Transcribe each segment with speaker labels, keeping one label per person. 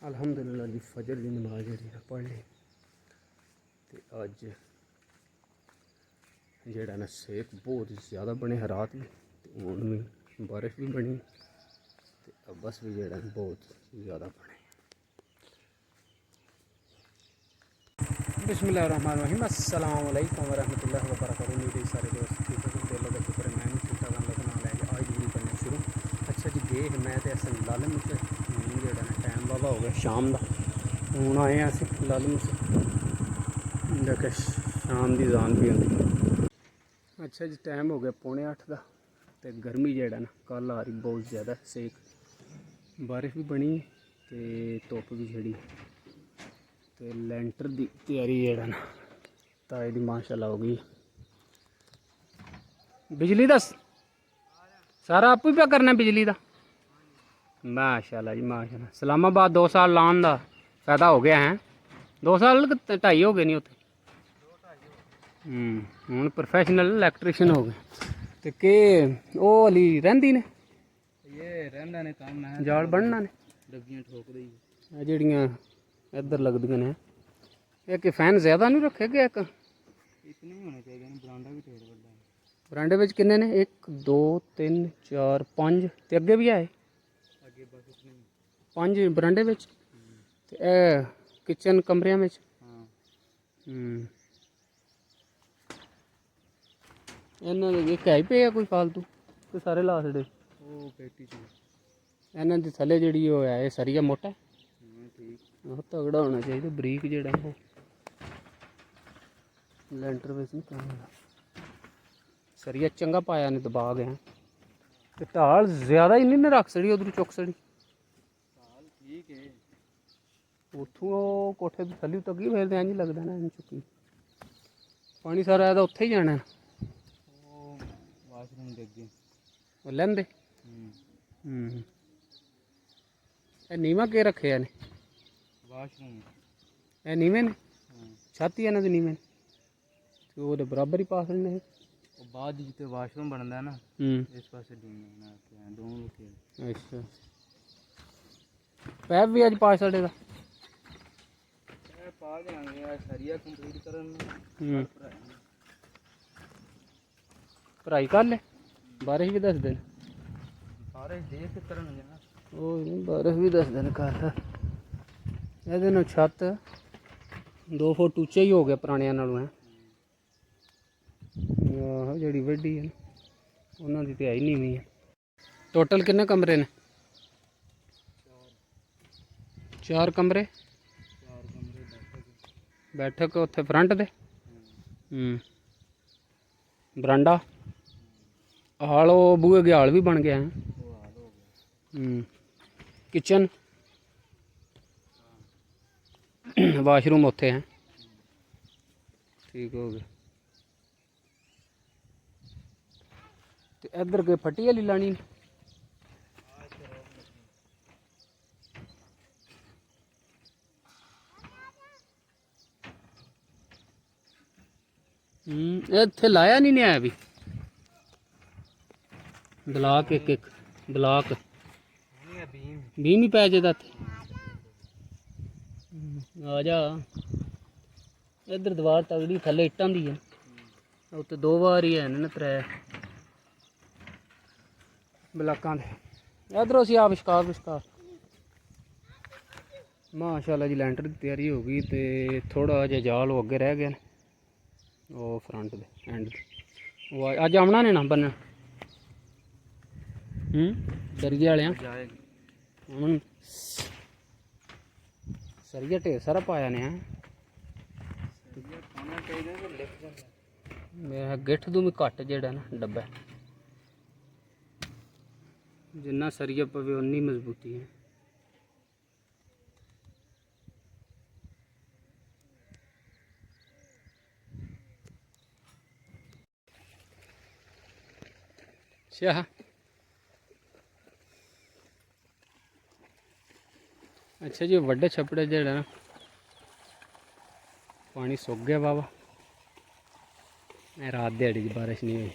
Speaker 1: अलहमदुलिल्लाह जी फजर की नमाज जी पढ़ ली। तो अज जेड़ा ना सेक बहुत ज़्यादा बने रात भी, हूँ भी बारिश भी बनी, तो बस भी जेड़ा बहुत ज़्यादा बने। बिस्मिल्लाहिर्रहमानिर्रहीम, अस्सलाम वालेकुम वरहमतुल्लाहि वबरकातुहू। मेरे सारे दोस्त ठीक है, तो अल्लाह का शुक्र है मैं भी ठीक ठाक अल्लाह का नाम लैके आज वीडियो करना शुरू। अच्छा जी देख मैं तो अस लालम च जेड़ा ना टाइम वाला हो गया शाम का, हूँ आए अस लालम च जाके शाम की जान भी आती। अच्छा जी टाइम हो गया 7:45 का, तो गर्मी जेड़ा ना कल आ रही बहुत ज़्यादा सेक, बारिश भी बनी तो धुप्प भी छड़ी, तो लैंटर की तैयारी जेड़ा ना ताए दी माशाल्लाह हो गई। बिजली दा सारा आपू ही करना बिजली का, माशाल्लाह जी माशाल्लाह। इस्लामाबाद 2 साल लाने का फायदा हो गया है, 2 साल 2.5 हो गए नहीं उत्थे। हूँ प्रोफैशनल इलैक्ट्रीशियन हो गए। तो के वो हली रहिंदी ने
Speaker 2: ये रहंदा ने काम है
Speaker 1: जाल बनना ने
Speaker 2: डब्बियां ठोक दी
Speaker 1: जड़ियाँ इधर लगदियां ने। एक फैन ज़्यादा नहीं रखे गए, एक
Speaker 2: इतने ही होने चाहिए ने। बरांडा भी ढेर बड़ा है।
Speaker 1: बरांडे में किन्ने ने 1 2 3 4 5 ते अगे भी आए
Speaker 2: आगे बस इतने ही।
Speaker 1: 5 बरांडे में किचन कमरिया में।
Speaker 2: हाँ
Speaker 1: इन्हों एक है ही पे कोई फालतू तो सारे ला छड़े।
Speaker 2: वो पेटी च
Speaker 1: इन्हों की थले जी है सरिया मोटा
Speaker 2: ठीक
Speaker 1: तगड़ा होना चाहिए, बरीक जेड़ा वो लैंटर में नहीं काम होगा। सरिया चंगा पाया ने दबा गया, तो ढाल ज़्यादा ही नहीं रख सड़ी उधर चुक सड़ी
Speaker 2: साल ठीक है।
Speaker 1: उतों कोठे तो थली तगी फिर तो इंज लगता ना इन चुकी पानी सारा तो उत्थे ही जाना।
Speaker 2: वो वाशरूम देख गए
Speaker 1: वो लेंदे नीवा के रखे ने
Speaker 2: वाशरूम
Speaker 1: ए नीवे ने
Speaker 2: हाँ।
Speaker 1: छाती इन्हों के नीवे तो वो बराबर ही पास ने।
Speaker 2: वो बाद जिते वाशरूम बनता है ना इस पास दोनों लोग
Speaker 1: अच्छा पैप भी अज पा छड़े दा
Speaker 2: पा देंगे सरिया कंप्लीट करन
Speaker 1: पढ़ाई कर ले बारिश भी दस दिन
Speaker 2: बारिश देख के करनगे ना।
Speaker 1: बारिश भी दस दिन कर ये छत 2 फुट उच्चा ही हो गया पुराने नालों है। जी वड्डी है उन्होंने तो है ही नहीं हुई है। टोटल कितने कमरे ने? 4 कमरे बैठक उत्थे फ्रंट दे बरांडा हाल बूहे के हाल भी बन गया है। किचन वाशरूम उत्थे हैं ठीक हो गया। तो इधर के फट्टी वाली लानी इत्थे लाया नहीं आया भी ब्लाक एक ब्लाक बीम ही पै जाता आ जा। इधर दीवार तगड़ी थले इट्टां दी है उत्ते 2 बार ही है ना 3 ब्लाकां दे। इधरों असीं आप विशकार माशाल्लाह जी लैंटर की तैयारी हो गई। तो थोड़ा जिहा जाल वो अगे रह गया वो फ्रंट दे एंड वो अज आना ने ना बनन दरिया वाले हम सरिया ढेर सारा पाया ने मेरा गिठ तू भी घट जेड़ा ना डब्बा जिन्ना सरिया पवे उन्नी मजबूती है। अच्छा अच्छा जी वड्डे छपड़े जेड़ा ना पानी सुक गया बाबा रात दिहाड़ी की बारिश नहीं हुई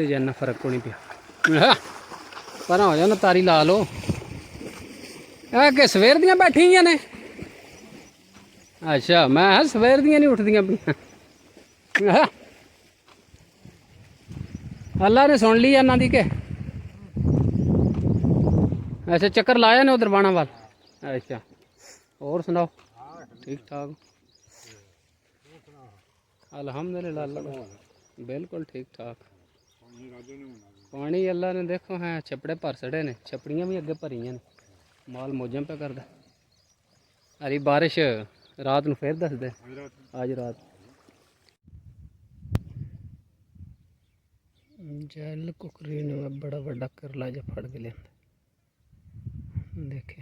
Speaker 1: ये इन्ना फर्क को नहीं पिया पर हो जाना तारी ला लो ਆ ਕਿ ਸਵੇਰ ਦੀਆਂ ਬੈਠੀਆਂ ਨੇ? ਅੱਛਾ, ਮੈਂ ਕਿਹਾ ਸਵੇਰ ਦੀਆਂ ਨਹੀਂ ਉੱਠਦੀਆਂ ਪਈਆਂ। ਅੱਲਾ ਨੇ ਸੁਣ ਲਈ ਇਹਨਾਂ ਦੀ ਕਿ? ਅੱਛਾ, ਚੱਕਰ ਲਾਇਆ ਨੇ उधर बाणा वाल? अच्छा, और सुनाओ? ठीक ठाक, अल्हम्दुलिल्लाह। अल्लाह बिल्कुल ठीक ठाक। पानी अल्लाह ने देखो है छपड़े भर छड़े ने, छपड़ियाँ भी अगे भरियां ने, माल मौजां पे करदा। अरे बारिश रात ਨੂੰ फिर दसदे आज रात। जल कुकरी ने बड़ा बड़ा करला जा फड़ के लिया। देखे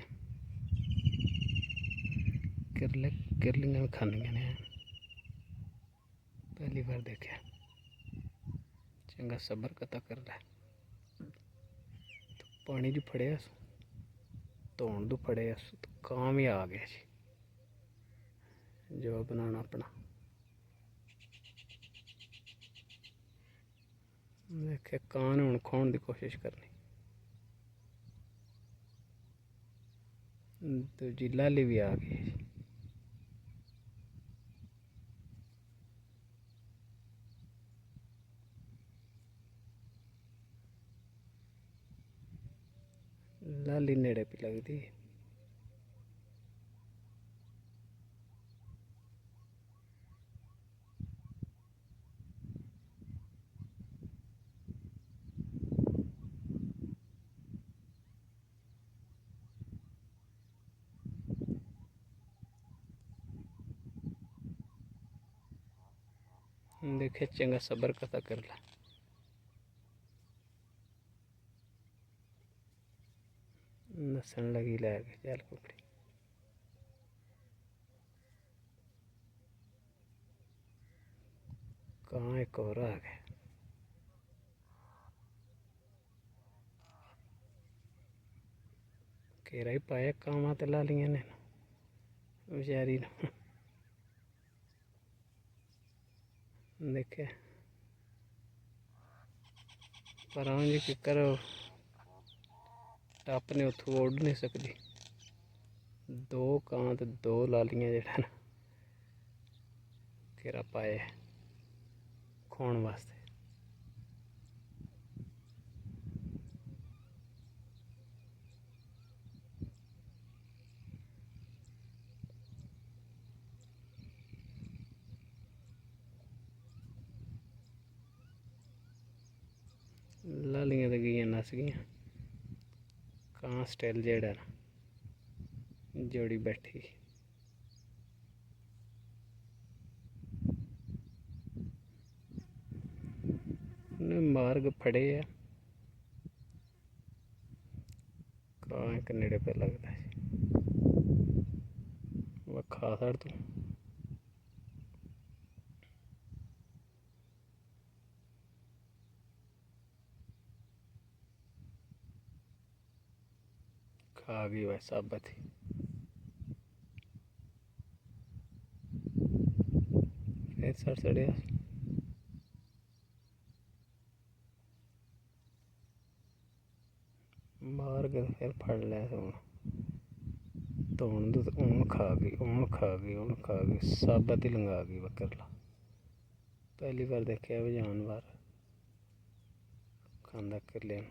Speaker 1: किरले किरलियाँ भी खानियां ने, पहली बार देखा। चंगा सबर कता कर रहा है। तो पानी जो फड़े धोन तो फड़े तो कां भी आ गया जी, जो बनाना अपना। देखे कां ने हुण खोण की कोशिश करनी। दूजी लाली भी आ गई जी। लाली नेड़े भी लगती। देखे चंगा सबर कता कर ला। नसन लगी लैके जल कुकड़ी। कां एक और आ गया। घेरा ही पाया कांवां ते लालियां ने बेचारी ने। देखे पर जी फिकर टप ने उथों उड़ नहीं सकती। दो कां ते दो लालियां जेहड़ा ना घेरा पाए खोण वास्ते। लालियां तो गई नस गई। कां स्टिल जेड़ा ना जोड़ी बैठी। मार्ग फड़े है। कां एक नेड़े पे लगता है वह खा सड़ तू। खा गई वह साबत ही। फिर सड़ सड़िया। मार के फिर फड़ लिया तो धोन तो हूँ खा गई, हूँ खा गई, हूँ खा गई, साबत ही लंघा गई बकरला। पहली बार देखा भी जानवर खांदा करले।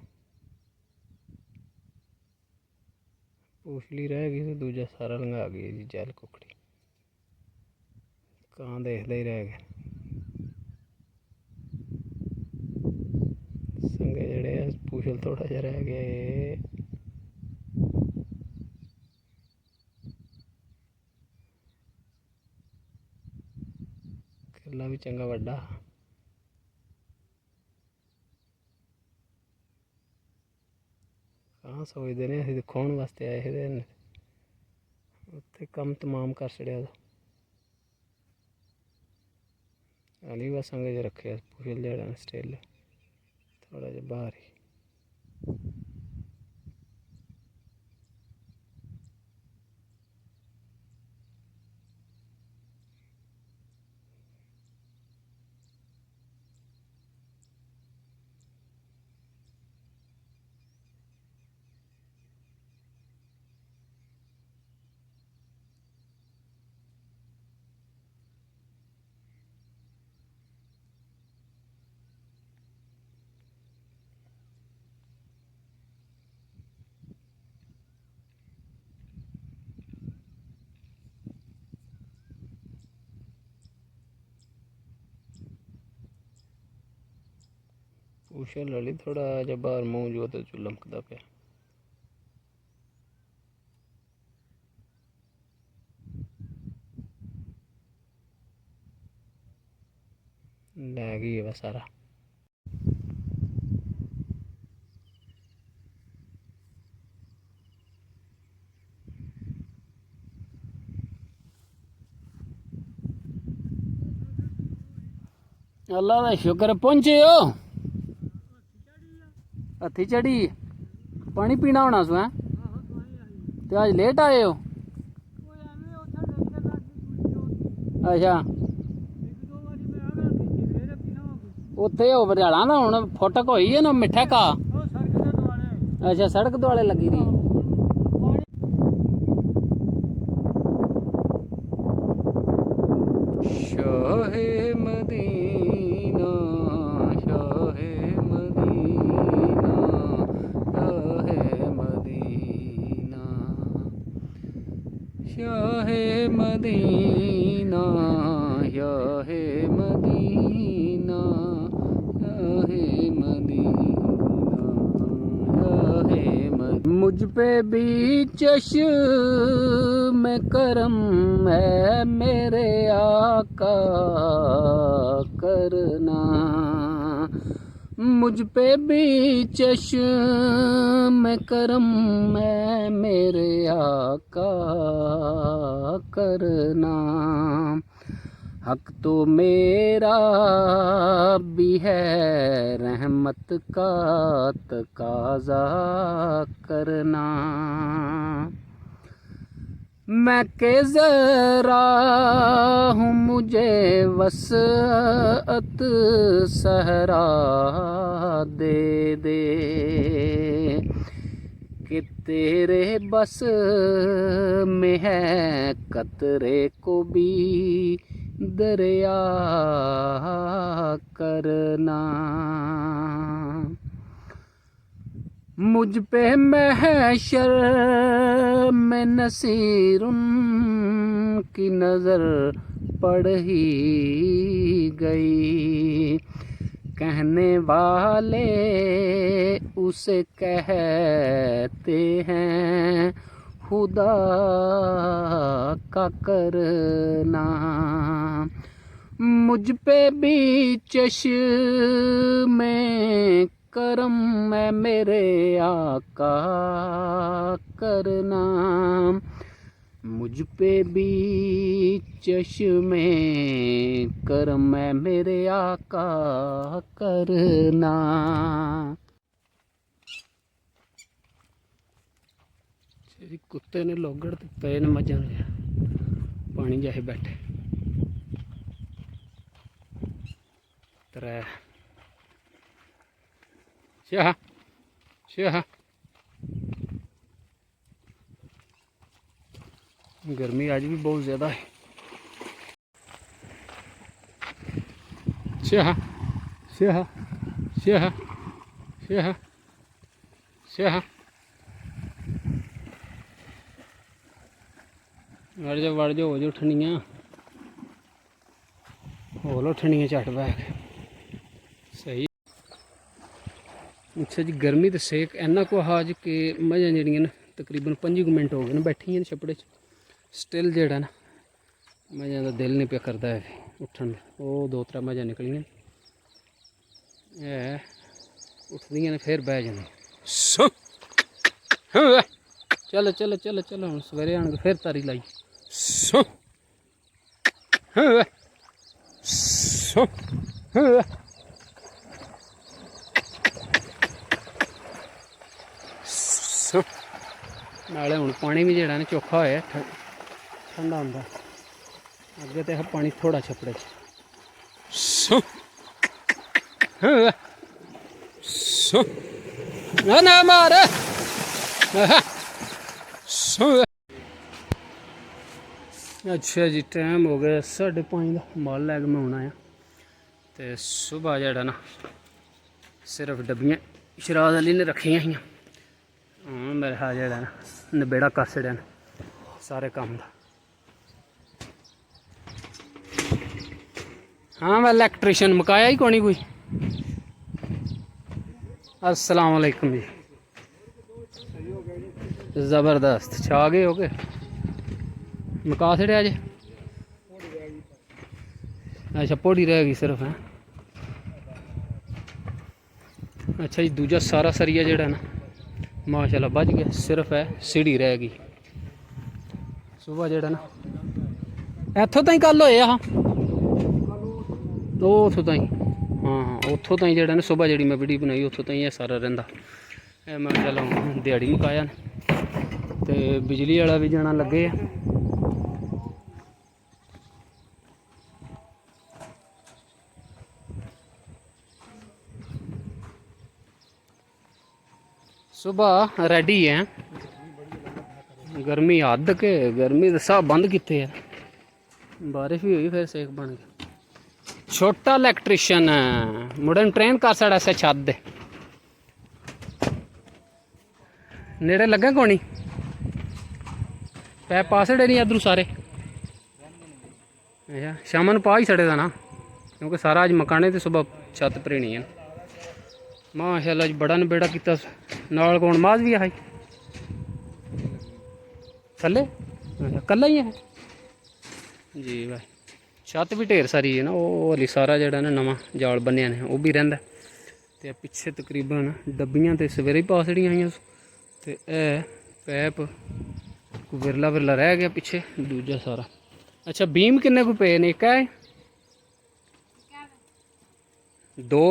Speaker 1: पूछली रह गई तो दूजा सारा लंघा गई जी जल कुकड़ी। कां देखते ही रह गए। संगे जड़े पूछल थोड़ा जा रह गए। किला भी चंगा वड्डा। कां सोचते ने असीं खोण वास्ते आए हे उत्थे कम तमाम कर छड़िया। अली बस संगे च रखे पूछल जड़ा स्टिल थोड़ा जा बाहर ही। उछल वाली थोड़ा जिहा बाहर मूँह जो तो लमकदा पिया। लै गई है सारा। अल्लाह का शुक्र पहुंचे हो। हथी चढ़ी पानी पीना होना सो है तो अज लेट आए हो। अच्छा उत्थे हो बजाड़ा ना हुण फुटक होई है ना मिठा घा। अच्छा सड़क दुआले लगी रही। शाहे मदीना शाहे मदीना शाहे मदीना शाहे मदीना शाहे मदीना शाहे मदीना शाहे मदीना। मुझ पे भी चश्म करम है मेरे आका करना। मुझ पे भी चश्म करम है मेरे आका करना। हक तो मेरा भी है रहमत का तकाजा करना। मैं के ज़रा हूँ मुझे वसअत सहरा दे दे कि तेरे बस में है कतरे को भी दरिया करना। मुझ पे महशर में नसीरुन की नज़र पड़ ही गई। कहने वाले उसे कहते हैं खुदा का करना। मुझ पे भी चश्मे करम है मेरे आका करना। मुझ पे भी चश्मे करम है मेरे आका करना। कुत्ते ने लोगड़ ते पे ने मजा ने पानी जाए बैठे त्रै शाह शाह। गर्मी आज भी बहुत ज़्यादा है। शाह शाह शाह शाह शाह। वड़ जाओ हो जाओ ठंडियाँ हो लो ठंडियाँ झट बैग सही। अच्छा जी गर्मी तो सेक इन्ना को हा अज कि मजा जड़ियाँ न तकरीबन 5 मिनट हो गए न बैठियां छपड़े स्टिल जेड़ा ना मजा का दिल नहीं पे करता है उठन। वो 2-3 मजा निकलियां उठदियां ने फिर बह जाने। चलो चलो चलो चलो हम सवेरे आन फिर तारी लाई। नाले हुण पानी भी जेड़ा ना चोखा होया ठंडा होंदा। अगे तो पानी थोड़ा छपड़े ना मार। अच्छा जी टाइम हो गया 5:30 का माल लैके मैं आना है तो सुबह जड़ा ना सिर्फ डब्बियाँ शराद अली ने रखियां ही। हाँ मेरे हाल जड़ा ना नबेड़ा कर छड़िया सारे काम का। हाँ मैं इलैक्ट्रीशियन मुकाया ही कोनी कोई अस्सलाम वालेकुम जी। ज़बरदस्त छा गए हो के मका छड़िया जे। अच्छा पौड़ी रह गई सिर्फ है। अच्छा जी दूजा सारा सरिया जेड़ा ना माशाल्लाह बच गया, सिर्फ है सीढ़ी रह गई। सुबह जेड़ा ना इत्थों ताईं कल होए हा उत्थों ताईं, हाँ हाँ उत्थों ताईं जेड़ा ना सुबह जेड़ी मैं वीडियो बनाई उत्थों ताईं सारा रहिंदा। मैं चलो दिहाड़ी मुकाया ते बिजली वाला भी जाना लगे। सुबह रेडी है, गर्मी हद के गर्मी तो सब बंद किते है, बारिश भी हुई फिर सेक बन गया। छोटा इलैक्ट्रीशियन मुड़े ट्रेन कर सकता ऐसे छत दे नेड़े लगा कोनी पैप पा छड़े नहीं इधरों सारे। अच्छा शाम पा ही छड़े दा ना क्योंकि सारा अज मकाने तो सुबह छत भरेनी है। माशाल्लाह जी बड़ा नबेड़ा किता नाल कौन माज भी आई थले। अच्छा कल्ला ही है जी भाई। छत भी ढेर सारी है ना, वो हली सारा जड़ा ना नवा जाल बनिया ने वह भी रहिंदा ते पिछे तकरीबन डब्बियां तो सवेरे ही पा छड़ियां आइयां ते पैप विरला विरला रह गया पिछे दूजा सारा। अच्छा बीम किन्ने को पे ने? एक है दो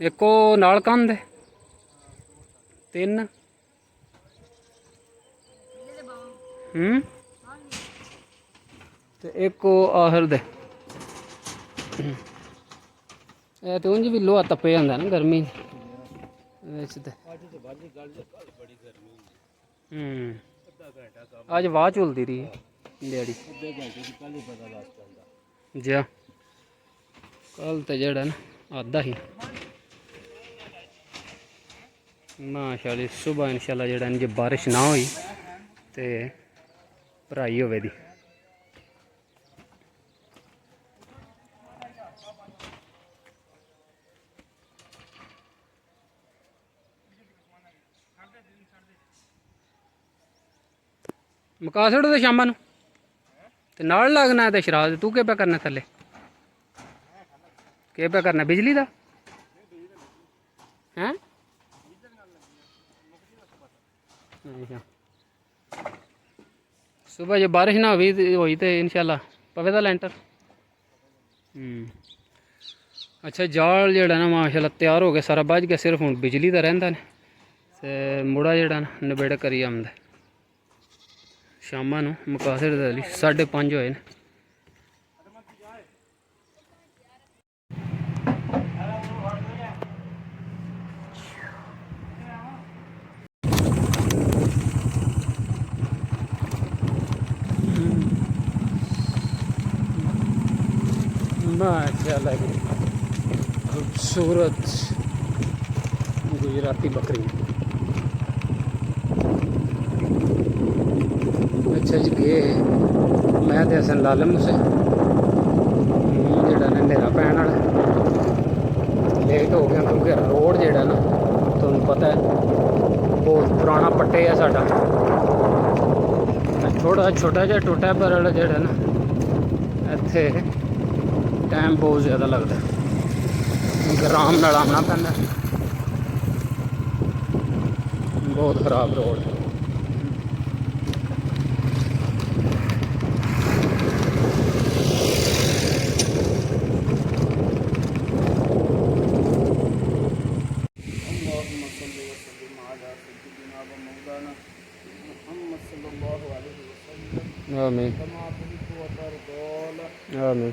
Speaker 1: एक नाल कंध है तीन ते एक आखिर दे तो उंज भी लोहा तपे जाता ना गर्मी अज वाह झुलती रही दिहाड़ी जा कल तो जड़ा ना आधा ही माशाल्लाह। सुबह इंशाल्लाह जड़ा जे बारिश ना हुई तो भराई होवे दी। मका छड़ो तो शाम तो नाल लगना है तो शराब तू क्या करना थले क्या करना बिजली का हैं? सुबह जो बारिश ना हुई तो इंशाल्लाह पवेदा लैंटर। अच्छा जाल जड़ा ना माशाल्लाह तैयार हो गया सारा बज गया, सिर्फ हूँ बिजली का रहिंदा ने ते मुड़ा जड़ा ना नबेड़ा करी आंदा। शामां नूं मुकासर 5:30 होए ने। माशाल्लाह खूबसूरत गुजराती बकरी। अच्छा जी गए मैं तो हसन लालम से जेड़ा ना अंधेरा पैन वाला लेट हो गया क्योंकि रोड जेड़ा ना तुहानू पता है बहुत पुराना पट्टे है साडा, थोड़ा छोटा जहा टुटा पर जेड़ा ना इत्थे टाइम बहुत ज़्यादा लगता है क्योंकि आराम नाल आना पैंदा, बहुत खराब रोड है। आमीन आमीन।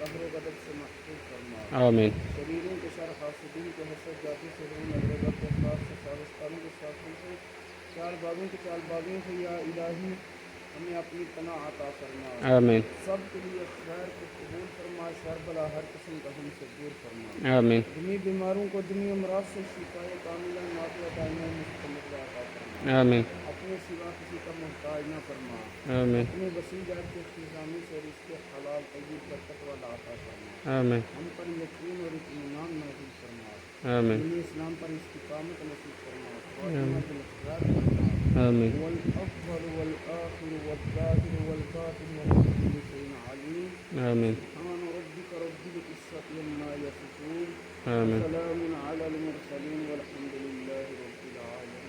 Speaker 2: कब्रों का दर्द से महफूज फरमा
Speaker 1: आमीन
Speaker 2: शरीरों के शर हासिदीन के हसद जाति से रूह नजरत के साथ से साबिस्तानों के साथों से चाल बागों से या इलाही हमें अपनी पनाह अता फरमा।
Speaker 1: आमीन
Speaker 2: सब के लिए खैर को कबूल फरमा, शर बला हर किस्म का हमसे दूर फरमा।
Speaker 1: आमीन
Speaker 2: जमी बीमारों को जमी अमराज से शिफाए कामिला नाफिया दाइमा मुस्तमिल अता फरमा।
Speaker 1: आमीन
Speaker 2: अपने सिवा किसी का मोहताज न फरमा।
Speaker 1: आमीन
Speaker 2: अपने वसी जार के निज़ामी से रिज़्क़ हलाल तय्यब बरकत वाला अता फरमा।
Speaker 1: आमीन
Speaker 2: हम पर यकीन और इत्मीनान नाज़िल फरमा।
Speaker 1: आमीन
Speaker 2: दीन इस्लाम पर इस्तिकामत नसीब फरमा।
Speaker 1: आमीन
Speaker 2: ख़ातिमा बिल खैर फरमा।
Speaker 1: आमीन
Speaker 2: वल अव्वल वल आखिर वल ज़ाहिर वल बातिन व हुवा बिकुल्लि शैइन अलीम।
Speaker 1: आमीन
Speaker 2: सुब्हान रब्बिक रब्बिल इज़्ज़ति अम्मा यसिफून व
Speaker 1: आमीन
Speaker 2: सलामुन अलल मुरसलीन वल्हम्दुलिल्लाहि रब्बिल आलमीन।